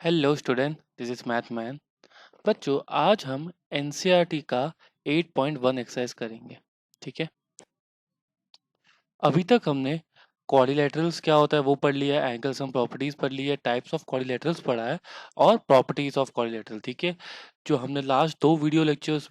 Hello student, this is math man. बच्चों, आज हम एनसीईआरटी का 8.1 एक्सरसाइज करेंगे। ठीक है। अभी तक हमने क्वाड्रिलेटरल्स क्या होता है वो पढ़ लिया है, एंगल सम प्रॉपर्टीज पढ़ ली है, टाइप्स ऑफ क्वाड्रिलेटरल्स पढ़ा है और प्रॉपर्टीज ऑफ क्वाड्रिलेटरल। ठीक है। जो हमने लास्ट दो वीडियो लेक्चर्स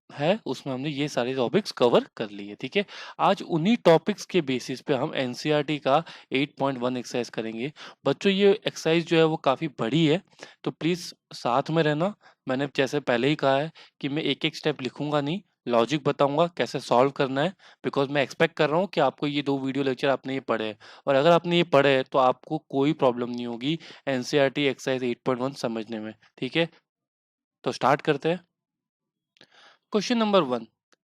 है उसमें हमने ये सारे टॉपिक्स कवर कर लिए। ठीक है। आज उन्हीं टॉपिक्स के बेसिस पे हम एनसीईआरटी का 8.1 एक्सरसाइज करेंगे। बच्चों, ये एक्सरसाइज जो है वो काफ़ी बड़ी है, तो प्लीज़ साथ में रहना। मैंने जैसे पहले ही कहा है कि मैं एक एक स्टेप लिखूंगा नहीं, लॉजिक बताऊंगा कैसे सॉल्व करना है। बिकॉज मैं एक्सपेक्ट कर रहा हूँ कि आपको ये दो वीडियो लेक्चर आपने ये पढ़े हैं, और अगर आपने ये पढ़े हैं तो आपको कोई प्रॉब्लम नहीं होगी एनसीईआरटी एक्सरसाइज 8.1 समझने में। ठीक है, तो स्टार्ट करते हैं। Question number one.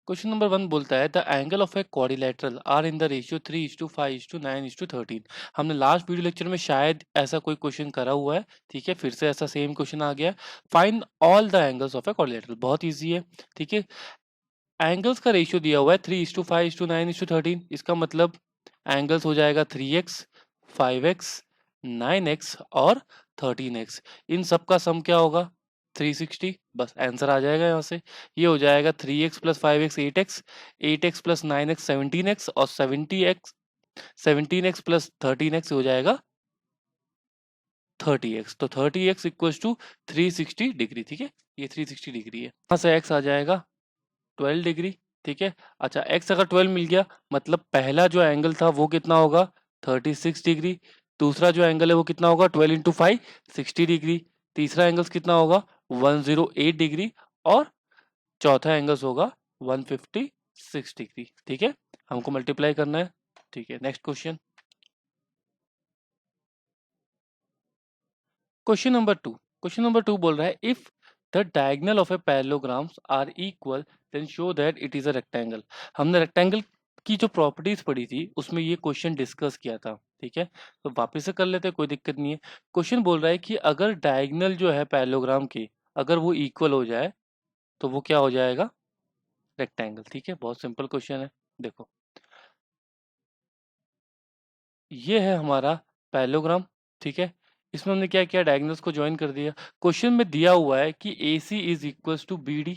Question number one बोलता है the angle of a quadrilateral are in the ratio 3:5:9:13। हमने लास्ट वीडियो लेक्चर में शायद ऐसा कोई क्वेश्चन करा हुआ है। ठीक है, फिर से ऐसा सेम क्वेश्चन आ गया। Find all the angles of a quadrilateral. बहुत इजी है। ठीक है। एंगल्स का रेशियो दिया हुआ है 3:5:9:13। इसका मतलब एंगल्स हो जाएगा 3x, 5x, 9x और 13x। इन सब का सम क्या होगा? 360। बस आंसर आ जाएगा यहाँ से। ये हो जाएगा 3x plus 5x 8x, 8x plus 9x 17x और 17x प्लस 13x हो जाएगा 30x। तो 30x इक्वल्स टू 360 डिग्री। ठीक है, ये 360 डिग्री है। यहाँ से x आ जाएगा 12 डिग्री। ठीक है। अच्छा, x अगर 12 मिल गया मतलब पहला जो एंगल था वो कितना होगा? 36 डिग्री। दूसरा जो एंगल है वो कितना होगा? 12 इंटू 5 60 डिग्री। तीसरा एंगल कितना होगा? 108 डिग्री। और चौथा एंगल होगा 156 डिग्री। ठीक है, हमको मल्टीप्लाई करना है। ठीक है, next question. Question number two. Question number two बोल रहा है if the diagonal of a parallelograms are equal then show that it is a rectangle. हमने रेक्टेंगल की जो प्रॉपर्टीज पढ़ी थी उसमें ये क्वेश्चन डिस्कस किया था। ठीक है, तो वापस से कर लेते हैं, कोई दिक्कत नहीं है। क्वेश्चन बोल रहा है कि अगर डायगोनल जो है पैरेललोग्राम की अगर वो इक्वल हो जाए तो वो क्या हो जाएगा? रेक्टेंगल। ठीक है, बहुत सिंपल क्वेश्चन है। देखो, ये है हमारा पैरेललोग्राम। ठीक है, इसमें हमने क्या किया? डायगोनल्स को ज्वाइन कर दिया। क्वेश्चन में दिया हुआ है कि AC is equals to BD।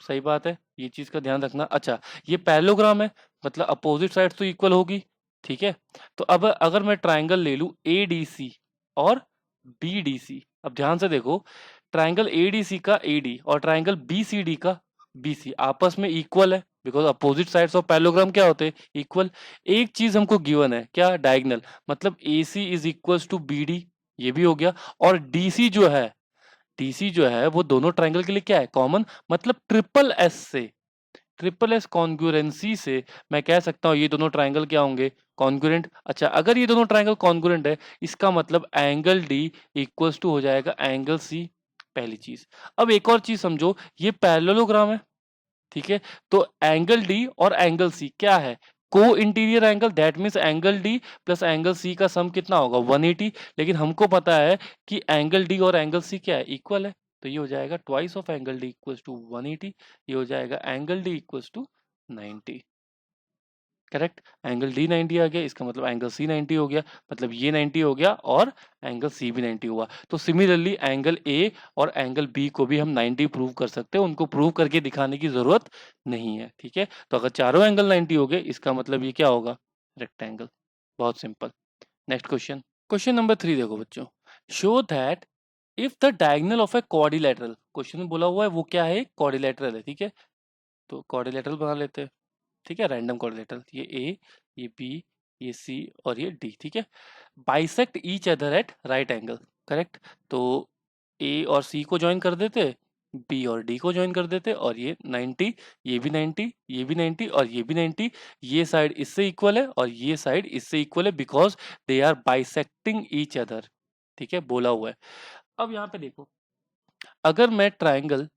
सही बात है, ये चीज का ध्यान रखना। अच्छा, ये पैरेललोग्राम है मतलब अपोजिट साइड तो इक्वल होगी। ठीक है, तो अब अगर मैं ट्राइंगल ले लूं ADC और BDC, अब ध्यान से देखो, ट्राइंगल ADC का AD और ट्राइंगल BCD का BC आपस में इक्वल है, because opposite sides of parallelogram क्या होते हैं? इक्वल। एक चीज हमको गिवन है, क्या? डायगोनल, मतलब AC is equals to BD, ये भी हो गया। और DC जो है वो दोनों ट्राइंगल के लिए क्या है? कॉमन। मतलब ट्रिपल एस से, ट्रिपल एस कॉन्ग्रुएंसी से मैं कह सकता हूँ ये दोनों ट्राइंगल क्या होंगे? कॉन्ग्रुएंट। अच्छा, अगर ये दोनों ट्राइंगल कॉन्ग्रुएंट है इसका मतलब एंगल D इक्वल्स टू हो जाएगा एंगल C। पहली चीज। अब एक और चीज समझो, ये पैरेललोग्राम है। ठीक है, तो एंगल डी और एंगल सी क्या है? को interior angle. That means angle D plus angle C का सम कितना होगा? 180। लेकिन हमको पता है कि एंगल डी और एंगल सी क्या है? इक्वल है। तो ये हो जाएगा twice of angle D equals to 180। ये हो जाएगा angle D equals to 90। Correct. Angle D 90 आ गया, इसका मतलब एंगल सी 90 हो गया, मतलब ये 90 हो गया और एंगल सी भी 90 हुआ। तो सिमिलरली एंगल ए और एंगल बी को भी हम 90 प्रूव कर सकते हैं, उनको प्रूव करके दिखाने की जरूरत नहीं है। ठीक है, तो अगर चारों एंगल 90 हो गए इसका मतलब ये क्या होगा? रेक्टेंगल। बहुत simple. Next question. Question number three देखो बच्चों। Show that if the diagonal of a quadrilateral, question में बोला हुआ है वो क्या है? क्वाड्रिलेटरल है। ठीक है, तो क्वाड्रिलेटरल बना लेते हैं। ठीक है, रैंडम कोऑर्डिनेटर, ये ए, ये बी, ये सी और ये डी। ठीक है, bisect each other at right angle. Correct. तो ए और सी को ज्वाइन कर देते, बी और डी को ज्वाइन कर देते, और ये 90, ये भी 90, ये भी 90 और ये भी 90। ये साइड इससे इक्वल है और ये साइड इससे इक्वल है because they are bisecting each other. ठीक है, बोला हुआ है। अब यहाँ पे देखो, अगर मैं ट्राइंगल,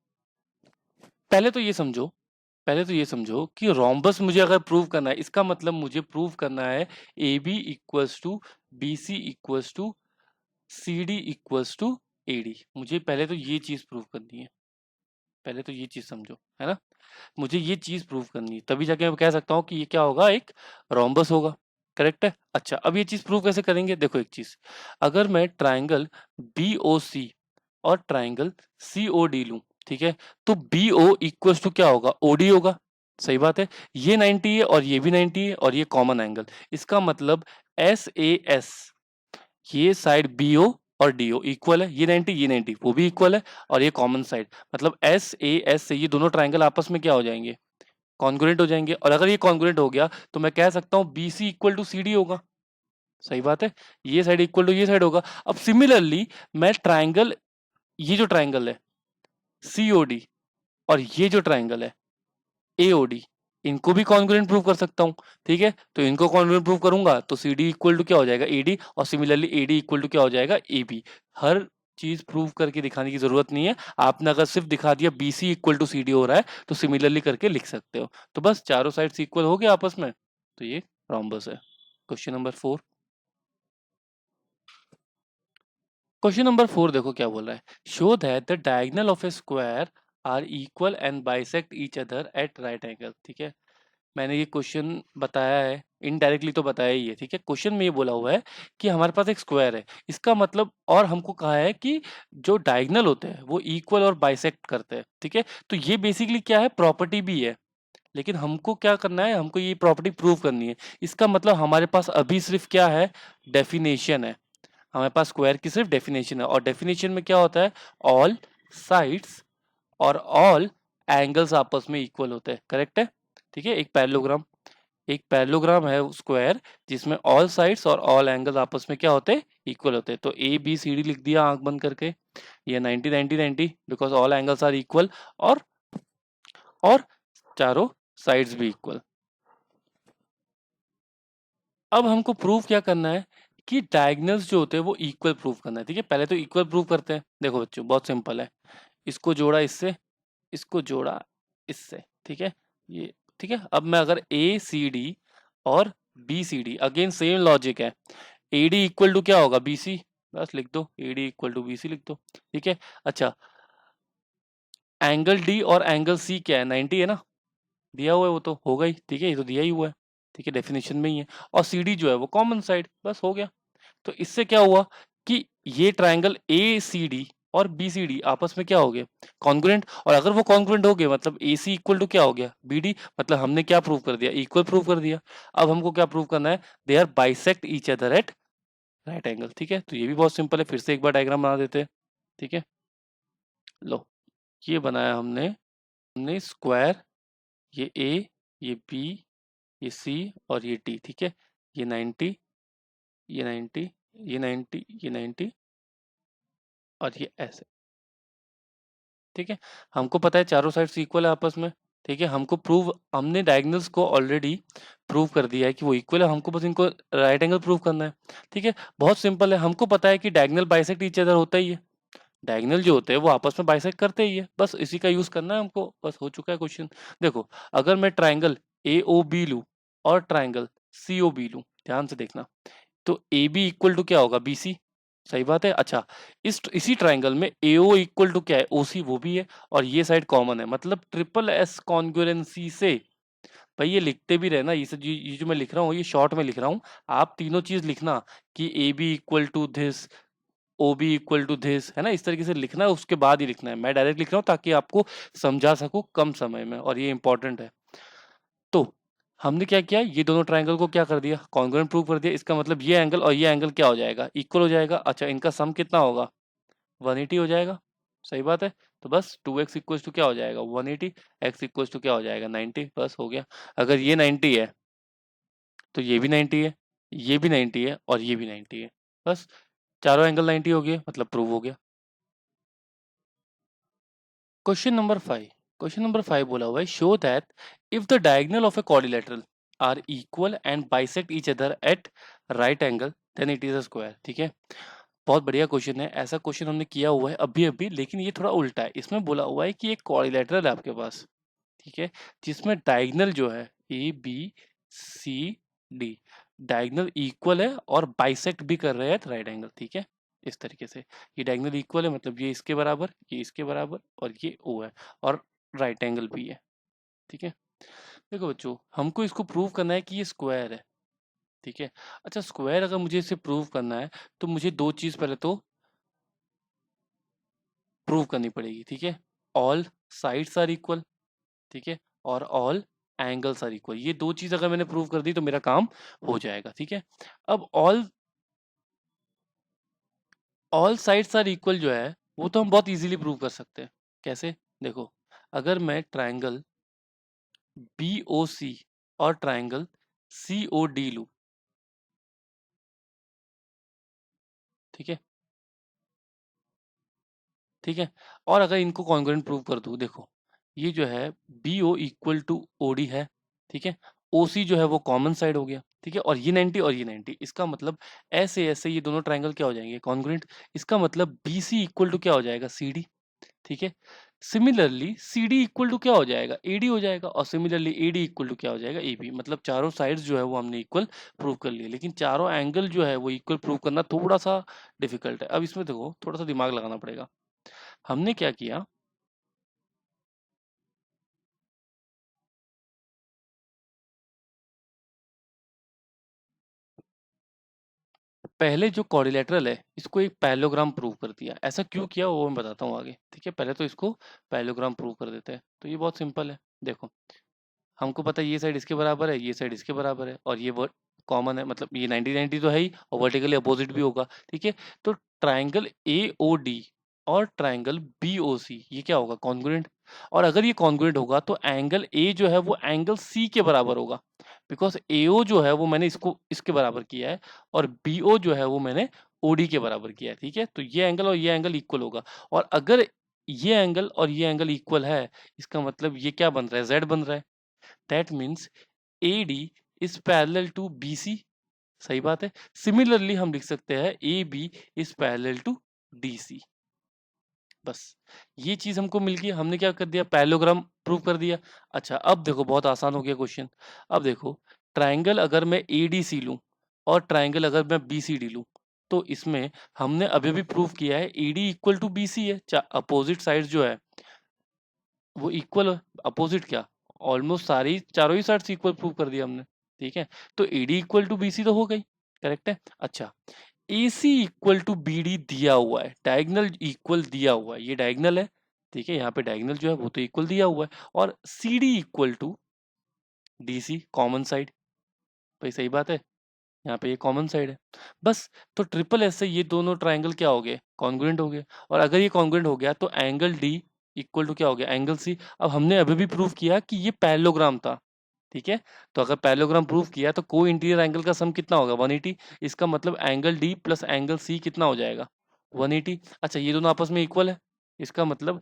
पहले तो ये समझो, पहले तो ये समझो कि रोम्बस मुझे अगर प्रूव करना है इसका मतलब मुझे प्रूव करना है A B equals to B C equals to C D equals to A D. मुझे पहले तो ये चीज प्रूव करनी है। पहले तो ये चीज समझो, है ना? मुझे ये चीज प्रूव करनी है, तभी जाके मैं कह सकता हूँ कि ये क्या होगा? एक रोम्बस होगा। करेक्ट है। अच्छा, अब ये चीज प्रूव कैसे करेंगे? देखो एक चीज, अगर मैं ट्राइंगल बी ओ सी और ट्राइंगल COD लूं, ठीक है, तो BO इक्वल्स टू क्या होगा, OD होगा। सही बात है, ये 90 है और ये भी 90 है और ये कॉमन एंगल, इसका मतलब SAS, ये साइड BO और DO इक्वल है, ये 90 ये 90 वो भी इक्वल है, और ये कॉमन साइड मतलब SAS से ये दोनों ट्राइंगल आपस में क्या हो जाएंगे, कॉन्ग्रुएंट हो जाएंगे। और अगर ये कॉन्ग्रुएंट हो गया तो मैं कह सकता हूँ BC इक्वल टू CD होगा। सही बात है, ये साइड इक्वल टू ये साइड होगा। अब सिमिलरली मैं ट्राइंगल, ये जो ट्राइंगल है COD और ये जो ट्राइंगल है AOD, इनको भी कॉन्ग्रुएंट प्रूव कर सकता हूँ, ठीक है, तो इनको कॉन्ग्रुएंट प्रूव करूंगा तो CD इक्वल टू क्या हो जाएगा, AD, और सिमिलरली AD इक्वल टू क्या हो जाएगा, AB। हर चीज प्रूव करके दिखाने की जरूरत नहीं है, आपने अगर सिर्फ दिखा दिया BC इक्वल टू CD हो रहा है तो सिमिलरली करके लिख सकते हो। तो बस चारों साइड्स इक्वल हो गए आपस में, तो ये रोम्बस है। क्वेश्चन नंबर 4, क्वेश्चन नंबर 4 देखो क्या बोल रहा है, show that the diagonal of a square are equal and bisect each other at right angle. ठीक है, मैंने ये क्वेश्चन बताया है, इनडायरेक्टली तो बताया ही है। ठीक है, क्वेश्चन में ये बोला हुआ है कि हमारे पास एक स्क्वायर है, इसका मतलब, और हमको कहा है कि जो डायगोनल होते हैं वो इक्वल और बाइसेक्ट करते हैं। ठीक है, तो ये बेसिकली क्या है, प्रॉपर्टी भी है, लेकिन हमको क्या करना है, हमको ये प्रॉपर्टी प्रूव करनी है। इसका मतलब हमारे पास अभी सिर्फ क्या है, डेफिनेशन है, हमारे पास स्क्वायर की सिर्फ डेफिनेशन है, और डेफिनेशन में क्या होता है, ऑल साइड्स और ऑल एंगल्स आपस में इक्वल होते हैं। करेक्ट है, ठीक है, एक पैरेललोग्राम है स्क्वायर जिसमें ऑल साइड्स और ऑल एंगल्स आपस में क्या होते हैं, इक्वल होते हैं। तो ABCD लिख दिया आंख बंद करके, ये 90 90 90 because all angles are equal, और और चारों साइड्स भी इक्वल। अब हमको प्रूव क्या करना है कि डायगोनल्स जो होते हैं वो इक्वल प्रूव करना है। ठीक है, पहले तो इक्वल प्रूव करते हैं। देखो बच्चों, बहुत सिंपल है, इसको जोड़ा इससे, इसको जोड़ा इससे, ठीक है, ये ठीक है। अब मैं अगर ACD और BCD, अगेन सेम लॉजिक है, AD इक्वल टू क्या होगा, BC, बस लिख दो, AD इक्वल टू BC लिख दो। ठीक है, अच्छा, एंगल D और एंगल C क्या है, 90 है ना, दिया हुआ है, वो तो होगा ही। ठीक है, ये तो दिया ही हुआ है, ठीक है, डेफिनेशन में ही है। और CD जो है वो कॉमन साइड, बस हो गया। तो इससे क्या हुआ कि ये ट्राइंगल ACD और BCD आपस में क्या हो गए, कॉन्ग्रुएंट, और अगर वो कॉन्ग्रुएंट हो गए मतलब AC इक्वल टू क्या हो गया, BD, मतलब हमने क्या प्रूव कर दिया, इक्वल प्रूव कर दिया। अब हमको क्या प्रूव करना है, they are bisect each other at right angle. ठीक है, तो ये भी बहुत सिंपल है, फिर से एक बार डायग्राम बना देते हैं। ठीक है, लो, ये बनाया हमने, हमने स्क्वायर, ये A, ये B, ये C और ये D। ठीक है, ये 90, ये 90, ये 90, ये 90 और ये ऐसे। ठीक है, हमको पता है चारों साइड्स इक्वल है आपस में। ठीक है, हमको प्रूव, हमने डायगोनल्स को ऑलरेडी प्रूव कर दिया है कि वो इक्वल है, हमको बस इनको राइट एंगल प्रूव करना है। ठीक है, बहुत सिंपल है, हमको पता है कि डायगोनल बाइसेक्ट ईच अदर होता ही है, डायगोनल जो होते हैं वो आपस में बाइसेक्ट करते ही है, बस इसी का यूज करना है हमको, बस हो चुका है क्वेश्चन। देखो, अगर मैं ट्राइंगल AOB लूं और ट्राइंगल COB लूं, ध्यान से देखना, तो AB इक्वल टू क्या होगा, BC। सही बात है, अच्छा, इसी ट्राइंगल में AO इक्वल टू क्या है, OC, वो भी है, और ये साइड कॉमन है, मतलब ट्रिपल S कॉन्ग्रुएंसी से, भाई ये लिखते भी रहना, ये जो मैं लिख रहा हूँ ये शॉर्ट में लिख रहा हूँ, आप तीनों चीज लिखना कि AB equal to this, OB equal to this, है ना, इस तरीके से लिखना है, उसके बाद ही लिखना है। मैं डायरेक्ट लिख रहा हूँ ताकि आपको समझा सकूं कम समय में, और ये इंपॉर्टेंट है। तो हमने क्या किया, ये दोनों ट्रायंगल को क्या कर दिया, कॉन्ग्रुएंट प्रूव कर दिया, इसका मतलब ये एंगल और ये एंगल क्या हो जाएगा, इक्वल हो जाएगा। अच्छा, इनका सम कितना होगा, 180 हो जाएगा। सही बात है, तो बस 2x इक्वल टू क्या हो जाएगा, 180, x इक्वल टू क्या हो जाएगा, 90, बस हो गया। अगर ये 90 है तो ये भी 90 है, ये भी 90 है और ये भी 90 है, बस चारों एंगल 90 हो गए, मतलब प्रूव हो गया। क्वेश्चन नंबर 5, क्वेश्चन नंबर 5 बोला हुआ है, show that if the diagonal of a quadrilateral are equal and bisect each other at right angle then it is a square. ठीक है, बहुत बढ़िया क्वेश्चन है, ऐसा क्वेश्चन हमने किया हुआ है अभी अभी, लेकिन ये थोड़ा उल्टा है। इसमें बोला हुआ है कि एक क्वाड्रिलेटरल है आपके पास, ठीक है, जिसमें डायगोनल जो है ABCD, डायगोनल इक्वल है और बाइसेक्ट भी कर रहे हैं राइट एंगल। ठीक है, इस तरीके से ये डायगोनल इक्वल है, मतलब ये इसके बराबर, ये इसके बराबर, और ये O है, और राइट एंगल भी है। ठीक है, देखो बच्चों, हमको इसको प्रूव करना है कि ये स्क्वायर है। ठीक है, अच्छा, स्क्वायर अगर मुझे इसे प्रूव करना है तो मुझे दो चीज पहले तो प्रूव करनी पड़ेगी, ठीक है। ऑल साइड्स आर इक्वल, ठीक है, और ऑल एंगल्स आर इक्वल। ये दो चीज अगर मैंने प्रूव कर दी तो मेरा काम हो जाएगा, ठीक है। अब ऑल साइड्स आर इक्वल जो है वो तो हम बहुत इजीली प्रूव कर सकते हैं। कैसे? देखो, अगर मैं ट्राइंगल BOC और ट्राइंगल COD लूं, ठीक है, ठीक है, और अगर इनको कॉन्ग्रुएंट प्रूव कर दूं, देखो ये जो है BO इक्वल टू OD है, ठीक है, OC जो है वो कॉमन साइड हो गया, ठीक है, और ये 90 और ये 90, इसका मतलब ऐसे ऐसे ये दोनों ट्राइंगल क्या हो जाएंगे? कॉन्ग्रुएंट। इसका मतलब BC इक्वल टू क्या हो जाएगा? CD, ठीक है। सिमिलरली CD इक्वल टू क्या हो जाएगा? AD हो जाएगा, और सिमिलरली AD इक्वल टू क्या हो जाएगा? AB। मतलब चारों साइड्स जो है वो हमने इक्वल प्रूव कर लिए, लेकिन चारों एंगल जो है वो इक्वल प्रूव करना थोड़ा सा डिफिकल्ट है। अब इसमें देखो थोड़ा सा दिमाग लगाना पड़ेगा। हमने क्या किया, पहले जो क्वाड्रिलेटरल है इसको एक पैरेललोग्राम प्रूव कर दिया। ऐसा क्यों किया वो मैं बताता हूँ आगे, ठीक है। पहले तो इसको पैरेललोग्राम प्रूव कर देते हैं। तो ये बहुत सिंपल है। देखो, हमको पता है ये साइड इसके बराबर है, ये साइड इसके बराबर है, और ये वर्ड कॉमन है, मतलब ये 90 90 तो है ही, और वर्टिकली अपोजिट भी होगा, ठीक है। तो ट्राइंगल AOD और ट्राइंगल BOC ये क्या होगा? कॉन्ग्रुएंट। और अगर ये कॉन्ग्रुएंट होगा तो एंगल A जो है वो एंगल C के बराबर होगा, बिकॉज AO जो है वो मैंने इसको इसके बराबर किया है, और BO जो है वो मैंने OD के बराबर किया है, ठीक है। तो ये एंगल और ये एंगल इक्वल होगा, और अगर ये एंगल और ये एंगल इक्वल है, इसका मतलब ये क्या बन रहा है? Z बन रहा है। That means AD is parallel to BC। सही बात है। सिमिलरली हम लिख सकते हैं AB is parallel to DC। बस ये चीज हमको मिल गई, हमने क्या कर दिया? पैरेललोग्राम प्रूव कर दिया। अच्छा, अब देखो बहुत आसान हो गया क्वेश्चन। अब देखो, ट्राइंगल अगर मैं ADC लूं और ट्राइंगल अगर मैं BCD लूं, तो इसमें हमने अभी भी प्रूव किया है AD इक्वल टू BC है। अपोजिट साइड जो है वो इक्वल है। अपोजिट क्या, ऑलमोस्ट सारी चारों ही साइड्स इक्वल प्रूव कर दिया हमने, ठीक है। तो AD इक्वल टू BC तो हो गई, करेक्ट है। अच्छा, AC इक्वल टू BD दिया हुआ है, डायगोनल इक्वल दिया हुआ है, ये डायगोनल है, ठीक है, यहाँ पे डायगोनल जो है वो तो इक्वल दिया हुआ है, और CD equal to DC common side. भाई सही बात है, यहाँ पे ये कॉमन साइड है। बस, तो ट्रिपल एस से ये दोनों ट्राइंगल क्या हो गए? कॉन्ग्रुएंट हो गए। और अगर ये कॉन्ग्रुएंट हो गया तो एंगल D इक्वल टू क्या हो गया? Angle C। अब हमने अभी भी प्रूव किया कि ये पैरेललोग्राम था, ठीक है। तो अगर पैरेललोग्राम प्रूव किया तो को इंटीरियर एंगल का सम कितना होगा? 180। इसका मतलब angle D plus angle C कितना हो जाएगा? 180। अच्छा, ये दोनों आपस में इक्वल है, इसका मतलब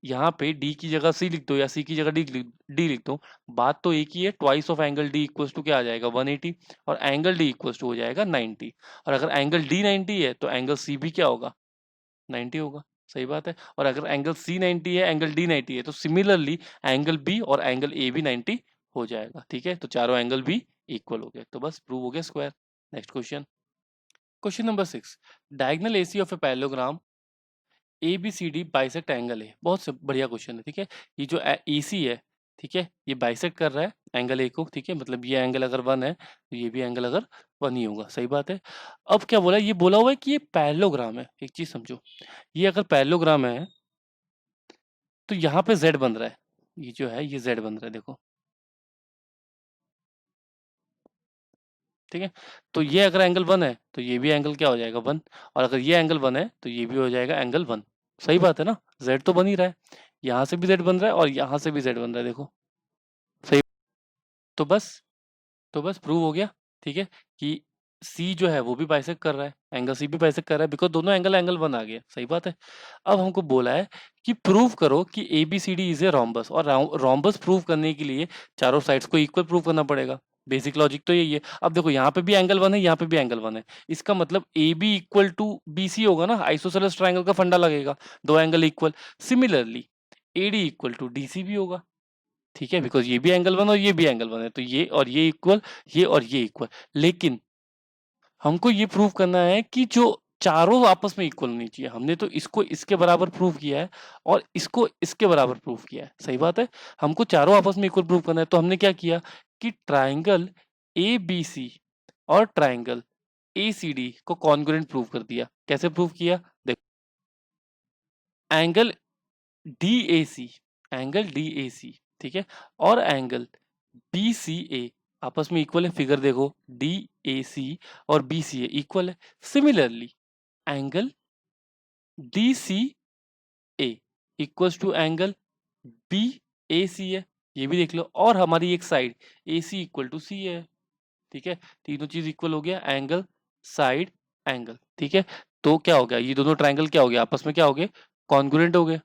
यहाँ पे D की जगह C लिख दो या C की जगह D लिख दो, बात तो एक ही है। Twice of angle D equals to क्या आ जाएगा? 180, और एंगल D इक्वल्स टू हो जाएगा 90। और अगर एंगल D 90 है तो एंगल C भी क्या होगा? 90 होगा। सही बात है। और अगर एंगल C 90 है, एंगल D 90 है, तो सिमिलरली एंगल B और एंगल A भी 90 हो जाएगा, ठीक है। तो चारों एंगल भी इक्वल हो गए, तो बस प्रूव हो गया square. Next question, question number 6, diagonal AC of a parallelogram ABCD bisect angle है। बहुत बढ़िया क्वेश्चन है, ठीक है। ये जो AC है, ठीक है, ये बाइसेक्ट कर रहा है एंगल A को, ठीक है, मतलब ये एंगल अगर 1 है तो ये भी एंगल अगर 1 ही होगा। सही बात है। अब क्या बोला? ये बोला हुआ है कि ये पैरेललोग्राम है। एक चीज समझो, ये अगर पैरेललोग्राम है तो यहाँ पे Z बन रहा है, ये जो है ये Z बन रहा है, देखो, ठीक है। तो ये अगर एंगल 1 है तो ये भी एंगल क्या हो जाएगा? 1। और अगर ये एंगल 1 है तो ये भी हो जाएगा एंगल 1। सही बात है ना? Z तो बन ही रहा है, यहाँ से भी Z बन रहा है और यहाँ से भी Z बन रहा है, देखो। सही। तो बस, प्रूव हो गया, ठीक है, कि सी जो है वो भी बाइसेक्ट कर रहा है, एंगल सी भी बाइसेक्ट कर रहा है, बिकॉज दोनों एंगल एंगल 1 आ गए। सही बात है। अब हमको बोला है कि प्रूव करो कि ABCD इज ए रोम्बस, और रोम्बस प्रूव करने के लिए चारों साइड्स को इक्वल प्रूव करना पड़ेगा। बेसिक लॉजिक तो यही है। अब देखो, यहाँ पे भी एंगल 1 है, यहाँ पे भी एंगल 1 है, इसका मतलब AB इक्वल टू BC होगा ना, आइसोसेलेस ट्राइंगल का फंडा लगेगा, दो angle equal. Similarly AD equal to DC भी होगा, ठीक है, बिकॉज ये भी एंगल 1 और ये भी एंगल 1 है, तो ये और ये इक्वल, ये और ये इक्वल। लेकिन हमको ये प्रूव करना है कि जो चारों आपस में इक्वल होनी चाहिए। हमने तो इसको इसके बराबर प्रूव किया है और इसको इसके बराबर प्रूव किया है। सही बात है। हमको चारों आपस में इक्वल प्रूव करना है, तो हमने क्या किया कि ट्राइंगल ABC और ट्राइंगल ACD को कॉन्ग्रुएंट प्रूव कर दिया। कैसे प्रूव किया? एंगल DAC, एंगल DAC, ठीक है, और एंगल BCA आपस में इक्वल है। फिगर देखो, DAC और BCA इक्वल है। Similarly angle DCA equals to angle BAC है, ये भी देख लो। और हमारी एक side AC equal to CA है, ठीक है। तीनों चीज इक्वल हो गया, एंगल, साइड, एंगल, ठीक है। तो क्या हो गया, ये दोनों ट्रायंगल क्या हो गया, आपस में क्या हो गए, कॉन्ग्रुएंट हो गए।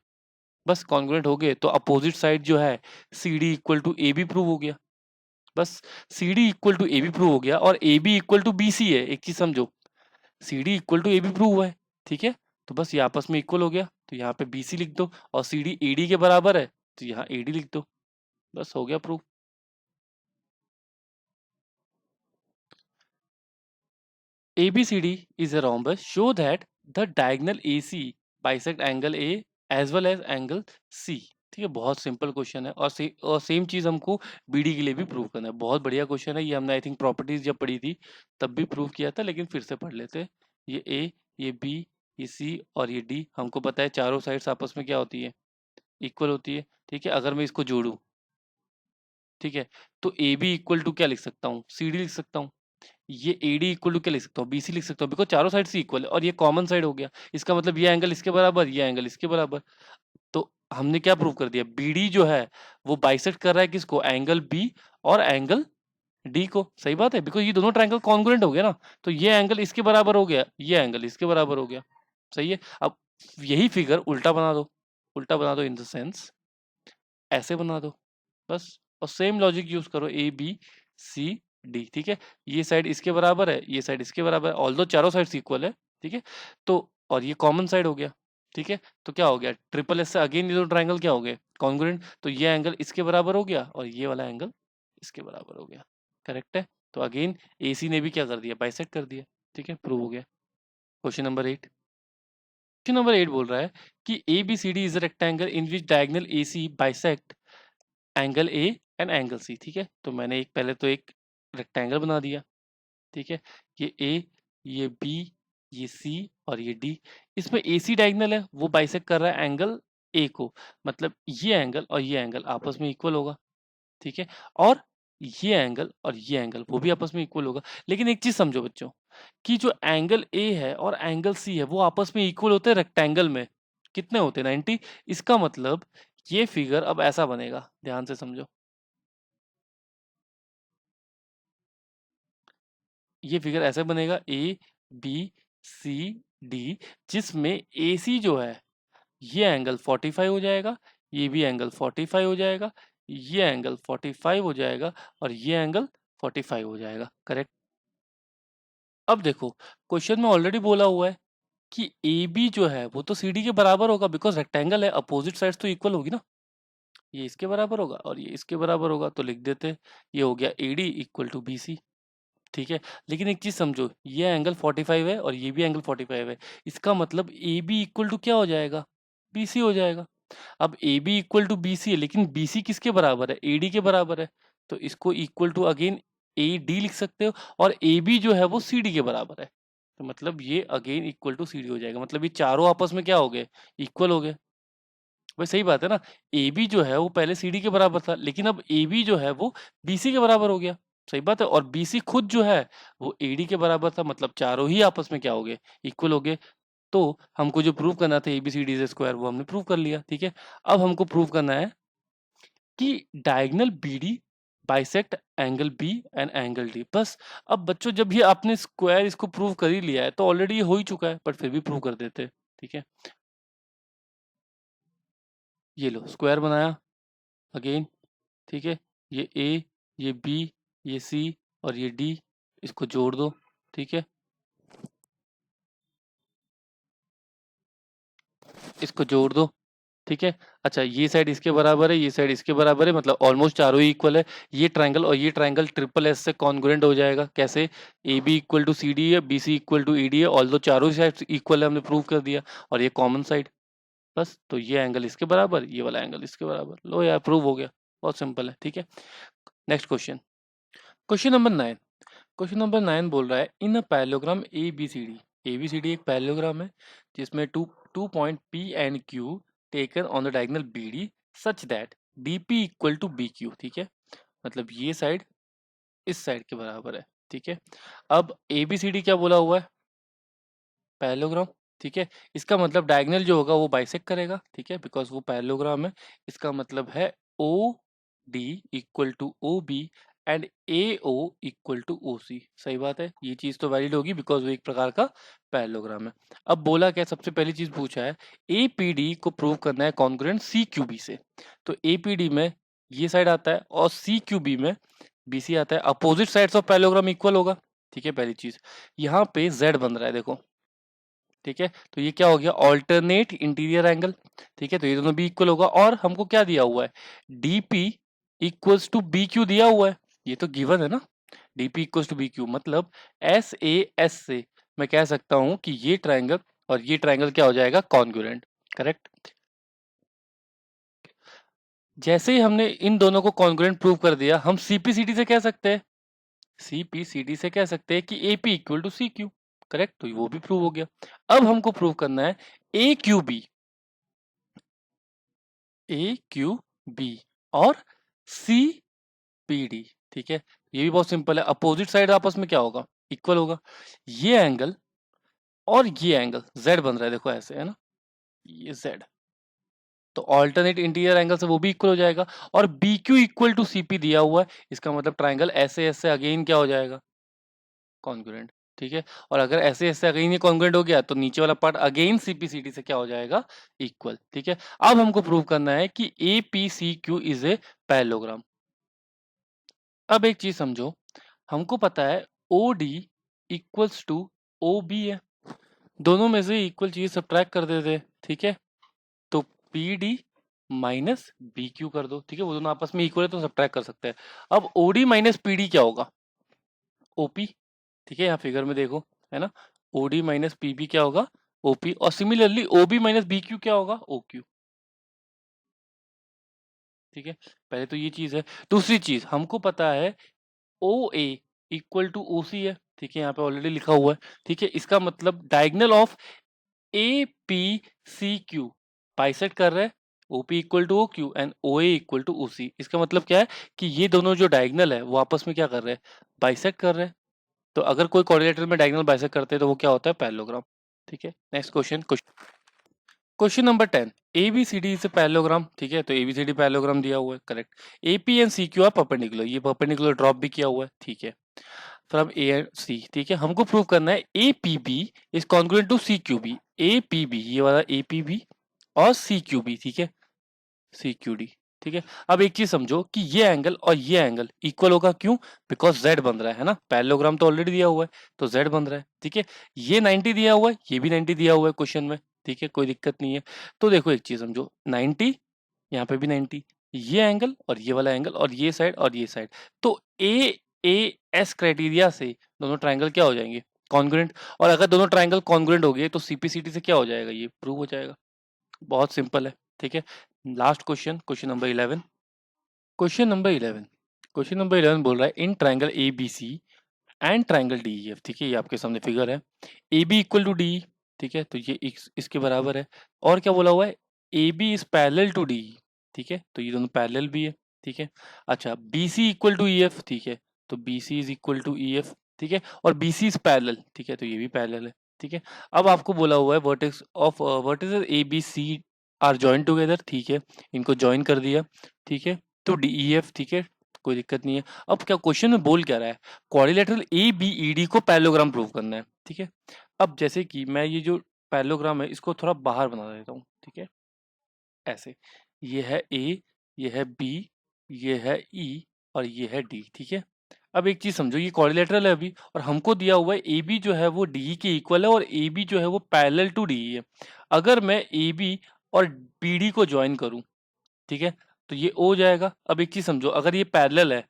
बस कॉन्ग्रुएंट हो गए तो अपोजिट साइड जो है CD equal to AB prove हो गया। बस CD equal to AB prove हो गया और AB इक्वल टू BC है। एक चीज समझो, CD equal to AB prove हुआ है, ठीक है। तो बस ये आपस में इक्वल हो गया, तो यहाँ पे BC लिख दो, और CD AD के बराबर है तो यहाँ AD लिख दो, बस हो गया prove. ABCD is a rhombus. Show that the diagonal AC bisect angle A as well as angle C. ठीक है, बहुत सिंपल क्वेश्चन है। और सेम चीज हमको BD के लिए भी प्रूव करना है। बहुत बढ़िया क्वेश्चन है ये, हमने आई थिंक प्रॉपर्टीज जब पढ़ी थी तब भी प्रूव किया था, लेकिन फिर से पढ़ लेते हैं। ये A, ये B, ये C और ये D, हमको पता है चारों साइड्स आपस में क्या होती है, इक्वल होती है, ठीक है। अगर मैं इसको जोड़ू, ठीक है, तो AB इक्वल टू क्या लिख सकता हूँ, CD लिख सकता हूँ। ये AD इक्वल टू क्या लिख सकता हूँ, BC लिख सकता हूँ, बिकॉज चारों साइड से इक्वल है और ये कॉमन साइड हो गया। इसका मतलब ये एंगल इसके बराबर, ये एंगल इसके बराबर। तो हमने क्या प्रूव कर दिया, BD जो है वो बाइसेक्ट कर रहा है किसको, एंगल B और एंगल D को। सही बात है, बिकॉज ये दोनों ट्रायंगल कॉन्ग्रुएंट हो गया ना, तो ये एंगल इसके बराबर हो गया, ये एंगल इसके बराबर हो गया। सही है। अब यही फिगर उल्टा बना दो, उल्टा बना दो इन द सेंस ऐसे बना दो बस, और सेम लॉजिक यूज करो, ABCD, ठीक है। ये साइड इसके बराबर है, ये साइड इसके बराबर है, ऑल्दो चारों साइड्स इक्वल है, ठीक है। तो और ये कॉमन साइड हो गया, ठीक है। तो क्या हो गया, ट्रिपल एस से अगेन ये दो ट्रायंगल क्या हो गए, कॉन्ग्रुएंट। तो ये एंगल इसके बराबर हो गया और ये वाला एंगल इसके बराबर हो गया। करेक्ट है। तो अगेन AC ने भी क्या कर दिया, बाइसेक्ट कर दिया, ठीक है, प्रूव हो गया। क्वेश्चन नंबर 8 बोल रहा है कि ABCD is a rectangle in which diagonal AC bisect angle A and angle C, ठीक है। तो मैंने एक पहले तो एक रेक्टेंगल बना दिया, ठीक है। ये A, ये B, ये C और ये D। इसमें AC डायगोनल है, वो बाइसेक्ट कर रहा है एंगल A को, मतलब ये एंगल और ये एंगल आपस में इक्वल होगा, ठीक है। और ये एंगल और ये एंगल वो भी आपस में इक्वल होगा। लेकिन एक चीज समझो बच्चों, कि जो एंगल A है और एंगल C है वो आपस में इक्वल होते हैं रेक्टेंगल में। कितने होते हैं, 90। इसका मतलब ये फिगर अब ऐसा बनेगा, ध्यान से समझो। ये फिगर ऐसे बनेगा, ABCD, जिसमें AC जो है ये एंगल 45 हो जाएगा, ये भी एंगल 45 हो जाएगा, ये एंगल 45 हो जाएगा और ये एंगल 45 हो जाएगा। करेक्ट। अब देखो, क्वेश्चन में ऑलरेडी बोला हुआ है कि AB जो है वो तो CD के बराबर होगा, बिकॉज रेक्टेंगल है, अपोजिट साइड्स तो इक्वल होगी ना। ये इसके बराबर होगा और ये इसके बराबर होगा, तो लिख देते हैं, ये हो गया AD इक्वल टू BC, ठीक है। लेकिन एक चीज समझो, ये एंगल 45 है और ये भी एंगल 45 है, इसका मतलब AB इक्वल टू क्या हो जाएगा, BC हो जाएगा। अब AB इक्वल टू BC है, लेकिन BC किसके बराबर है, AD के बराबर है। तो इसको इक्वल टू अगेन AD लिख सकते हो, और AB जो है वो CD के बराबर है। तो मतलब ये अगेन इक्वल टू CD हो जाएगा, मतलब ये चारों आपस में क्या हो गए, इक्वल हो गए। भाई सही बात है ना, AB जो है वो पहले CD के बराबर था, लेकिन अब AB जो है वो BC के बराबर हो गया। सही बात है। और BC खुद जो है वो AD के बराबर था, मतलब चारों ही आपस में क्या हो गए, इक्वल हो गए। तो हमको जो प्रूव करना था ABCD स्क्वायर, वो हमने प्रूव कर लिया, ठीक है। अब हमको प्रूव करना है कि diagonal BD bisect angle B and angle D, बस। अब बच्चों जब ये आपने स्क्वायर इसको प्रूव कर ही लिया है तो ऑलरेडी ये हो ही चुका है, बट फिर भी प्रूव कर देते हैं, ठीक है। ये लो स्क्वायर बनाया अगेन, ठीक है। ये A, ये B, ये C और ये D, इसको जोड़ दो, ठीक है। इसको जोड़ दो, ठीक है। अच्छा, ये साइड इसके बराबर है, ये साइड इसके बराबर है, मतलब ऑलमोस्ट चारों ही इक्वल है। ये ट्रायंगल और ये ट्रायंगल ट्रिपल एस से कॉन्ग्रुएंट हो जाएगा। कैसे, AB इक्वल टू CD है, BC इक्वल टू ED है, ऑल्दो चारों साइड इक्वल है, हमने प्रूव कर दिया। और ये कॉमन साइड, बस। तो ये एंगल इसके बराबर, ये वाला एंगल इसके बराबर, लो यार प्रूव हो गया। बहुत सिंपल है, ठीक है। Next question, question number 9। Question number 9 बोल रहा है इन अ पैरेललोग्राम ABCD, ABCD एक पैरेललोग्राम है जिसमें to 2 point P and Q taken on the diagonal BD such that DP equal to BQ, ठीक है, मतलब ये साइड इस साइड के बराबर है, ठीक है। अब ABCD क्या बोला हुआ है, पैरेललोग्राम, ठीक है। इसका मतलब डायगोनल जो होगा वो बाइसेक्ट करेगा, ठीक है, बिकॉज वो पैरेललोग्राम है। इसका मतलब है OD equal to OB and AO equal to OC, सही बात है, ये चीज तो वैलिड होगी बिकॉज वो एक प्रकार का पैरेललोग्राम है। अब बोला क्या, सबसे पहली चीज पूछा है APD को प्रूव करना है कॉन्ग्रुएंट CQB से, तो APD में ये साइड आता है और CQB में BC आता है, opposite sides of parallelogram equal होगा, ठीक है। पहली चीज यहाँ पे Z बन रहा है, देखो, ठीक है, तो ये क्या हो गया, ऑल्टरनेट इंटीरियर एंगल, ठीक है, तो ये दोनों भी इक्वल होगा। और हमको क्या दिया हुआ है, DP इक्वल्स टू BQ दिया हुआ है, ये तो गिवन है ना, DP इक्वल्स टू BQ, मतलब SAS से मैं कह सकता हूं कि ये ट्रायंगल और ये ट्रायंगल क्या हो जाएगा, कॉन्ग्रुएंट, करेक्ट। जैसे ही हमने इन दोनों को कॉन्ग्रुएंट प्रूव कर दिया, हम CPCD से कह सकते हैं, CPCD से कह सकते हैं कि AP equal to CQ, correct, तो वो भी प्रूव हो गया। अब हमको प्रूव करना है AQB और CPD, ठीक है, ये भी बहुत सिंपल है, अपोजिट साइड आपस में क्या होगा, इक्वल होगा। ये एंगल और ये एंगल Z बन रहा है, देखो ऐसे है ना, ये Z, तो ऑल्टरनेट इंटीरियर एंगल से वो भी इक्वल हो जाएगा। और BQ इक्वल टू CP दिया हुआ है, इसका मतलब ट्राइंगल ऐसे ऐसे अगेन क्या हो जाएगा, कॉन्ग्रुएंट, ठीक है। और अगर ऐसे ऐसे अगेन ये कॉन्ग्रुएंट हो गया तो नीचे वाला पार्ट अगेन CPCD से क्या हो जाएगा, इक्वल, ठीक है। अब हमको प्रूव करना है कि APCQ इज ए पैरेललोग्राम। अब एक चीज समझो, हमको पता है OD इक्वल्स टू OB है, दोनों में से इक्वल चीज सब्ट्रैक्ट कर देते, ठीक है, तो PD माइनस BQ कर दो, ठीक है, वो दोनों आपस में इक्वल है तो सब्ट्रैक्ट कर सकते हैं। अब OD माइनस PD क्या होगा, OP, ठीक है, यहाँ फिगर में देखो, है ना, OD माइनस PB क्या होगा, OP, और सिमिलरली OB माइनस BQ क्या होगा, OQ, ठीक है। पहले तो ये चीज है। दूसरी चीज हमको पता है OA इक्वल टू OC है, ठीक है, यहाँ पे ऑलरेडी लिखा हुआ है, ठीक है, इसका मतलब डायगोनल ऑफ APCQ बाइसेक्ट कर रहे हैं OP equal to OQ and OA equal to OC, इसका मतलब क्या है कि ये दोनों जो डायगोनल है वो आपस में क्या कर रहे हैं, बाइसेक्ट कर रहे हैं। तो अगर कोई कोऑर्डिनेटर में डायगोनल बाइसेक्ट करते हैं तो वो क्या होता है, पैरेललोग्राम, ठीक है। Next question, question number 10, ABCD is parallelogram, ठीक है, तो ABCD पैरेललोग्राम दिया हुआ है, correct. AP and CQ are perpendicular, ये परपेंडिकुलर ड्रॉप भी किया हुआ है, ठीक है, फ्रॉम A एंड C, ठीक है। हमको प्रूव करना है APB is congruent to CQB, APB ये वाला APB और CQB, ठीक है, CQD, ठीक है। अब एक चीज समझो कि ये एंगल और ये एंगल इक्वल होगा, क्यों, बिकॉज Z बन रहा है ना, पैरेललोग्राम तो ऑलरेडी दिया हुआ है तो Z बन रहा है, ठीक है। ये 90 दिया हुआ है, ये भी 90 दिया हुआ है क्वेश्चन में, ठीक है, कोई दिक्कत नहीं है। तो देखो एक चीज समझो, 90 यहाँ पे भी 90, ये एंगल और ये वाला एंगल और ये साइड और ये साइड, तो AAS क्राइटेरिया से दोनों ट्राइंगल क्या हो जाएंगे, कॉन्ग्रुएंट। और अगर दोनों ट्राइंगल कॉन्ग्रुएंट हो गए तो CPCD से क्या हो जाएगा, ये प्रूव हो जाएगा, बहुत सिंपल है, ठीक है। Last question, question number 11, question number 11, question number 11 बोल रहा है in triangle ABC and triangle DEF, ठीक है, ये आपके सामने फिगर है, AB इक्वल टू DE, ठीक है, तो ये इसके बराबर है। और क्या बोला हुआ है, AB is parallel to DE, ठीक है, तो ये दोनों पैरेलल भी है, ठीक है। अच्छा, BC इक्वल टू EF, ठीक है, तो BC is equal to EF, ठीक है, और BC इज पैरेलल, ठीक है, तो ये भी पैरेलल है, ठीक है। अब आपको बोला हुआ है vertex of vertices ABC are join together, ठीक है, इनको जॉइन कर दिया, ठीक है, तो DEF, ठीक है, कोई दिक्कत नहीं है। अब क्या क्वेश्चन में बोल क्या रहा है, क्वाड्रिलेटरल ABED को पैरेललोग्राम प्रूव करना है, ठीक है। अब जैसे कि मैं ये जो पैरेललोग्राम है इसको थोड़ा बाहर बना देता हूँ, ठीक है, ऐसे, ये है A, ये है B, ये है E और ये है D, ठीक है। अब एक चीज समझो, ये क्वाड्रिलेटरल है अभी, और हमको दिया हुआ है AB जो है वो DE के इक्वल है और AB जो है वो पैरेलल टू DE है। अगर मैं AB और BD को ज्वाइन करूं, ठीक है, तो ये O हो जाएगा। अब एक चीज समझो, अगर ये पैरेलल है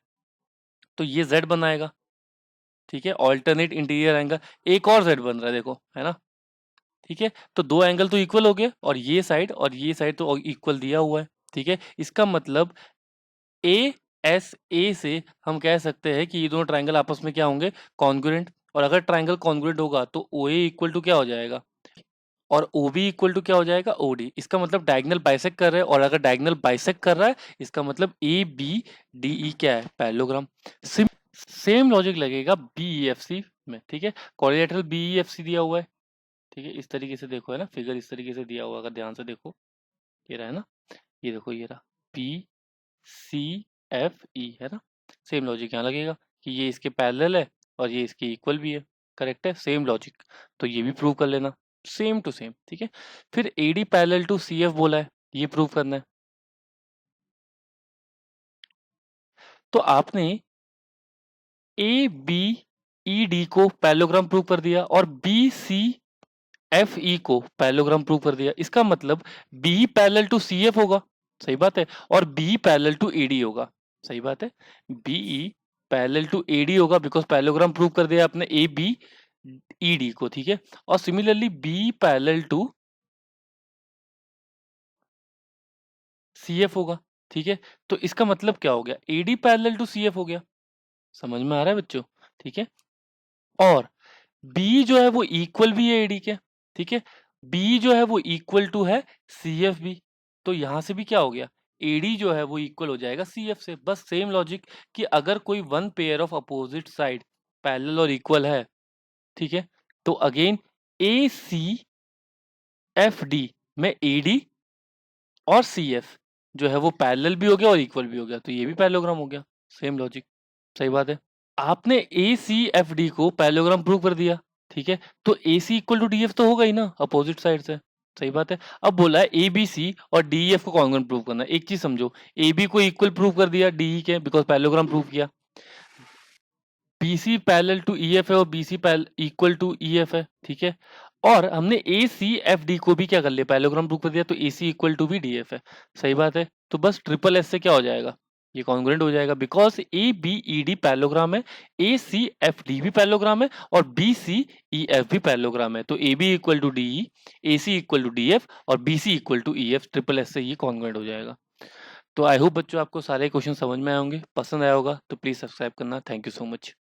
तो ये Z बनाएगा, ठीक है, ऑल्टरनेट इंटीरियर एंगल, एक और Z बन रहा है, देखो, है ना, ठीक है, तो दो एंगल तो इक्वल हो गए और ये साइड तो इक्वल दिया हुआ है, ठीक है। इसका मतलब ASA से हम कह सकते हैं कि ये दोनों ट्राइंगल आपस में क्या होंगे, कॉन्ग्रुएंट। और अगर ट्राइंगल कॉन्ग्रुएंट होगा तो OA इक्वल टू क्या हो जाएगा, और ओबी इक्वल टू क्या हो जाएगा ओडी। इसका मतलब डायगोनल बाइसेक्ट कर रहे हैं, और अगर डायगोनल बाइसेक्ट कर रहा है इसका मतलब ए बी डी ई क्या है पैरेललोग्राम। सेम लॉजिक लगेगा बीईएफसी में, ठीक है। क्वाड्रिलेटरल बीईएफसी दिया हुआ है, ठीक है। इस तरीके से देखो, है ना, फिगर इस तरीके से दिया हुआ, अगर ध्यान से देखो ये रहा है ना, ये देखो ये रहा पी सी एफ ई, है ना। सेम लॉजिक यहाँ लगेगा कि ये इसके पैरेलल है और ये इसके इक्वल भी है, करेक्ट है, सेम लॉजिक। तो ये भी प्रूव कर लेना सेम टू सेम, ठीक है। फिर AD parallel to C F बोला है, ये प्रूव करना है। तो आपने ए बी ई डी को पैरेललोग्राम प्रूव कर दिया और बी सी एफ ई को पैरेललोग्राम प्रूव कर दिया। इसका मतलब B parallel to C F होगा, सही बात है, और B parallel to A D होगा, सही बात है। BE parallel to A D होगा बिकॉज पैरेललोग्राम प्रूव कर दिया आपने ए बी ई डी को, ठीक है। और similarly B parallel to C F होगा, ठीक है। तो इसका मतलब क्या हो गया, A D parallel to C F हो गया। समझ में आ रहा है बच्चों, ठीक है। और बी जो है वो इक्वल भी है एडी के, ठीक है। बी जो है वो इक्वल टू है सी एफ बी, तो यहां से भी क्या हो गया, एडी जो है वो इक्वल हो जाएगा सी एफ से। बस सेम लॉजिक कि अगर कोई one pair of opposite side parallel और इक्वल है, ठीक है, तो अगेन ए सी एफ डी में एडी और सी एफ जो है वो पैरेलल भी हो गया और इक्वल भी हो गया, तो ये भी पैरेललोग्राम हो गया, सेम लॉजिक, सही बात है। आपने ए सी एफ डी को पैरेललोग्राम प्रूव कर दिया, ठीक है। तो ए C equal to D F तो होगा ही ना अपोजिट साइड से, सही बात है। अब बोला है ए बी सी और डी एफ को कॉन्ग्रुएंट प्रूव करना है। एक चीज समझो, ए बी को इक्वल प्रूव कर दिया डी के बिकॉज पैरेललोग्राम प्रूव किया, B C parallel to E F है और B C equal to E F है, ठीक है। और हमने ए सी एफ डी को भी क्या कर लिया, पैरेललोग्राम प्रूव कर दिया, तो ए सी इक्वल टू भी डी एफ है, सही बात है। तो बस ट्रिपल एस से क्या हो जाएगा, ये कॉन्ग्रुएंट हो जाएगा because A B E D parallelogram है, ए सी एफ डी भी पैरेललोग्राम है और बी सी ई एफ भी पैरेललोग्राम है। तो A B equal to D E, A C equal to D F और B C equal to E F, triple S से ये कॉन्ग्रुएंट हो जाएगा। तो आई होप बच्चों आपको सारे क्वेश्चन समझ में आए होंगे, पसंद आया होगा तो प्लीज सब्सक्राइब करना। Thank you so much.